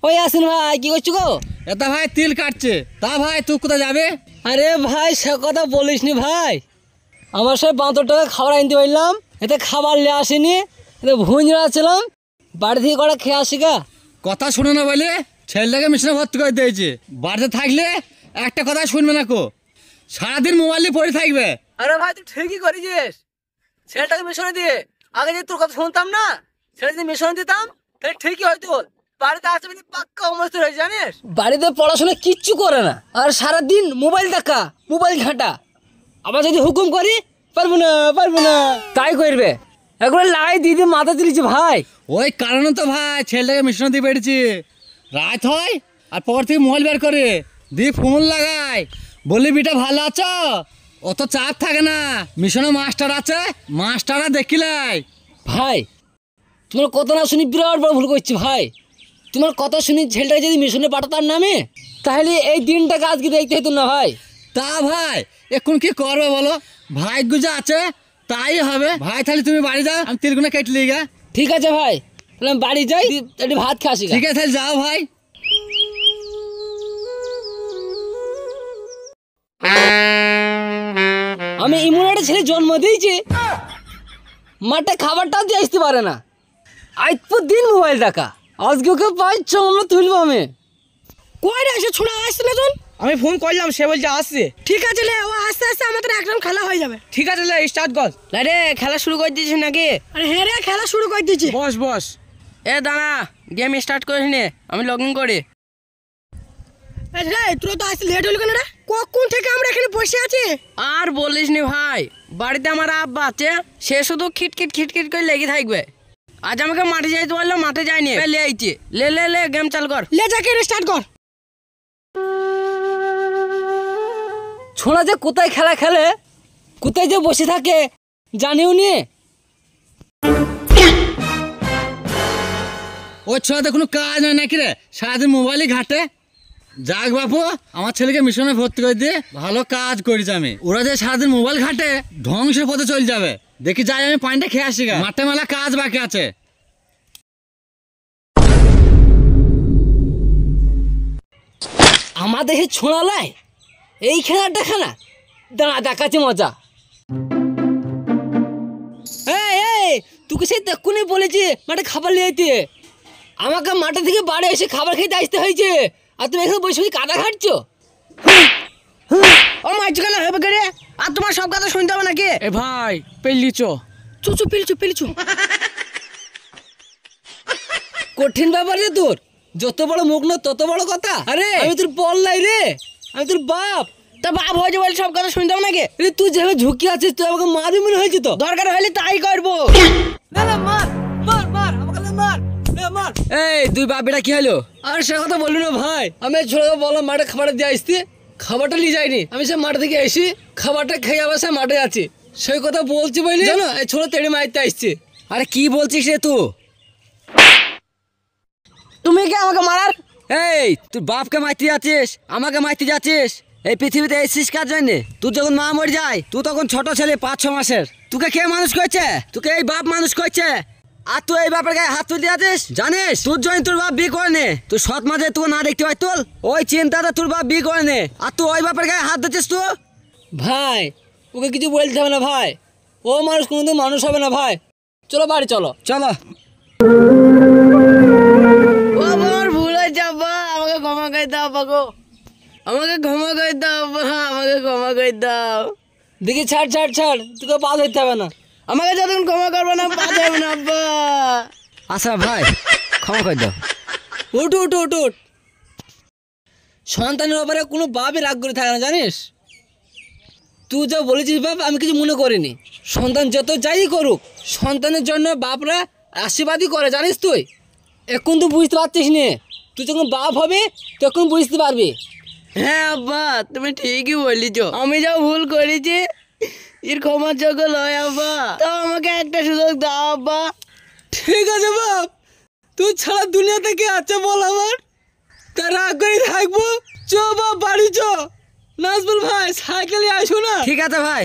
ওই আসেন ভাই, কি করছো গো? এটা ভাই তিল কাটছে। তা ভাই তুই কোথায় যাবে? আরে ভাই সে কথা বলিস নি ভাই, আমার সে 72 টাকা খাবার আনতে পারলাম, এতে খাবার নিয়ে আসিনি, এতে ভুঁজরা ছিলাম, বাড়ি থেকে কটা খেয়ে আসি গা। কথা শুনে না বলে ছেলেটাকে মিশনে ভর্তি করে দিয়েছে। বাড়িতে থাকলে একটা কথা শুনবে না কো, সারাদিন মোবাইলে পড়ে থাকবে। আরে ভাই তুই ঠিকই করেছিস, ছেলেটাকে মিশনে দিয়ে আগে যদি তোর কথা শুনতাম না, ছেলে যদি মিশনে দিতাম তাহলে ঠিকই হয়তো। বাড়িতে আসতে পাক্কা অমস্ত হয়েছে জানিস, বাড়িতে পড়াশোনা কিচ্ছু করে না, আর সারাদিন মোবাইল দেখা, মোবাইল ঘাঁটা। আবার যদি হুকুম করি পারবো না তাই করবে, একবার লাই দিদি মাথা দিলিছে ভাই। ওই কারণে তো ভাই ছেলেটাকে মিশনে দিয়ে বেড়েছি। রাত হয় আর পর থেকে মোবাইল বের করে দিয়ে ফোন লাগায়, বলি বিটা ভালো আছো, অত চাপ থাকে না, মিশনে মাস্টার আছে, মাস্টাররা দেখিলাই। ভাই তোমার কথা না শুনি বিরাট বড় ভুল করছি ভাই, তোমার কথা শুনি ছেলেটাকে যদি মিশনে পাঠাতাম নামে তাহলে এই দিনটাকে আজকে দেখতে হতো না ভাই। তা ভাই এখন কি করবে বলো, ভাগ্য যা আছে তাই হবে। ভাই তাহলে তুমি বাড়ি যাও, আমি তিলগুনা কেটে লিয়ে গা। ঠিক আছে ভাই, তাহলে আমি বাড়ি যাই, একটু ভাত খাসি। ঠিক আছে তাহলে যাও ভাই। আমি এমন একটা ছেলে জন্ম দিয়েছি, মাঠে খাবারটাও দিয়ে আসতে পারে না, আজ দিন মোবাইল দেখা, আজকে ওকে পাইছ আমরা তুলবো। আমি কই রে এসে ছোড়া আসছে না তোর? আমি ফোন করলাম, সে বলছে আসছে। ঠিক আছে লে, ও আস্তে আস্তে আমাদের একদম খেলা হয়ে যাবে। ঠিক আছে লে, স্টার্ট কর। আরে খেলা শুরু করে দিয়েছিস নাকি? আরে হ্যাঁ রে, খেলা শুরু করে দিয়েছি। বস বস। এ দাঁড়া, গেম স্টার্ট করিস নে, আমি লগ ইন করি। রে তোরা তো আসতে লেট হলো কেন রে? কখন থেকে আমরা এখানে বসে আছি? আর বলিস নি ভাই, বাড়িতে আমার আব্বা আছে, সে শুধু খিটখিট করে লেগে থাকবে। আজ আমাকে মাঠে যাইতে বললো, মাঠে যাইনি, লে আইছি। লে গেম চাল কর। লে যাকে স্টার্ট কর। ছোড়া যে কোথায় খেলা খেলে, কোথায় যে বসে থাকে জানিও নি। ওই ছোড়াতে কোনো কাজ নয় নাকি রে, সারাদিন মোবাইলই ঘাটে। যাক বাপু, আমার ছেলেকে মিশনে ভর্তি করে দিয়ে ভালো কাজ করেছি আমি। ওরা যে সারাদিন মোবাইল ঘাটে ধ্বংসের পথে চলে যাবে। দেখি যাই আমি পানিটা খেয়ে আসি গা, মাঠে মেলা কাজ বাকি আছে। আমার দেখে ছোঁড়ালাই এই খেলাটা খেলা, দাঁড়া দেখাচ্ছে মজা। এই তোকে সেই তেক্ষুনি বলেছি মাঠে খাবার নিয়ে আইতে, আমাকে মাঠে থেকে বাড়ি এসে খাবার খেতে আসতে হয়েছে, আর তুমি এখানে বসে কাদা ঘাটছো। ও মাঝখানে হবে কে রে? আর তোমার সব কথা শুনতে হবে নাকি? এ ভাই পেলিছ। চুচু পিলচু। কঠিন ব্যাপার রে তোর, যত বড় মুখ না তত বড় কথা। আরে আমি তোর পল্লাই রে, আমি তোর বাপ। তা বাপ হয়েছে বলে সব কথা শুনতে হবে নাকি? রে তুই যেভাবে ঝুঁকি আছিস, তুই আমাকে মারবি মনে হয়েছে তো। দরকার হলে তাই করবো। এই তুই বাপিটা কি হলো? আর সে কথা বললি না ভাই, আমি ছোটকে বললাম মাঠে খাবার দিয়ে আসতে, খাবারটা নিয়ে যাইনি, আমি সে মাঠ থেকে এসি খাবারটা খেয়ে আবার সে মাঠে আছি, সেই কথা বলছি বলি জানো, এই ছোট তেড়ে মারতে আসছে। আরে কি বলছিস রে তুই? তুমি কি আমাকে মারার? এই তুই বাপকে মারতে যাচ্ছিস, আমাকে মারতে যাচ্ছিস? এই পৃথিবীতে এসেছিস কার জন্য? তুই যখন মা মরে যায়, তুই তখন ছোট ছেলে 5-6 মাসের, তোকে কে মানুষ করছে? তোকে এই বাপ মানুষ করছে, আর তুই এই বাপের গায়ে হাত তুলে আছিস। জানিস তোর জন্য তোর বাপ বিয়ে করে নে, তুই সৎ মাঝে তুই না দেখতে পাই, তোর ওই চিন্তাটা তোর বাপ বিয়ে করে নে, আর তুই ওই বাপের গায়ে হাত দিচ্ছিস। তুই ভাই ওকে কিছু বলতে হবে না ভাই, ও মানুষ কোনোদিন মানুষ হবে না ভাই। চলো বাড়ি চলো। আমার ভুল হয়ে যাবা, আমাকে ক্ষমা করে দাও বাগো, আমাকে ক্ষমা করে দাও, আমাকে ক্ষমা করে দাও। দেখি ছাড়, তোকে পা ধরতে হবে না, আমাকে যতক্ষণ ক্ষমা করবো না পা দেবো না আব্বা। আচ্ছা ভাই ক্ষমা করে দাও। উঠ। সন্তানের ব্যাপারে কোনো বাপই রাগ করে থাকে না জানিস, তুই যা বলেছিস বাপ আমি কিছু মনে করিনি। সন্তান যত যাই করুক, সন্তানের জন্য বাপরা আশীর্বাদই করে জানিস। তুই এখন তুই বুঝতে পারছিস নে, তুই যখন বাপ হবে তখন বুঝতে পারবি। হ্যাঁ আব্বা তুমি ঠিকই বলেছ, আমি যা ভুল করেছি এর ক্ষমার যোগ্য লয় আব্বা, তো আমাকে একটা সুযোগ দাও আব্বা। ঠিক আছে বাপ, তুই ছাড়া দুনিয়া থেকে আছে বল আমার, তা রাগ করে থাকবো। চ বাপ বাড়ি চ। নাজবুল ভাই সাইকেলে আসো না। ঠিক আছে ভাই।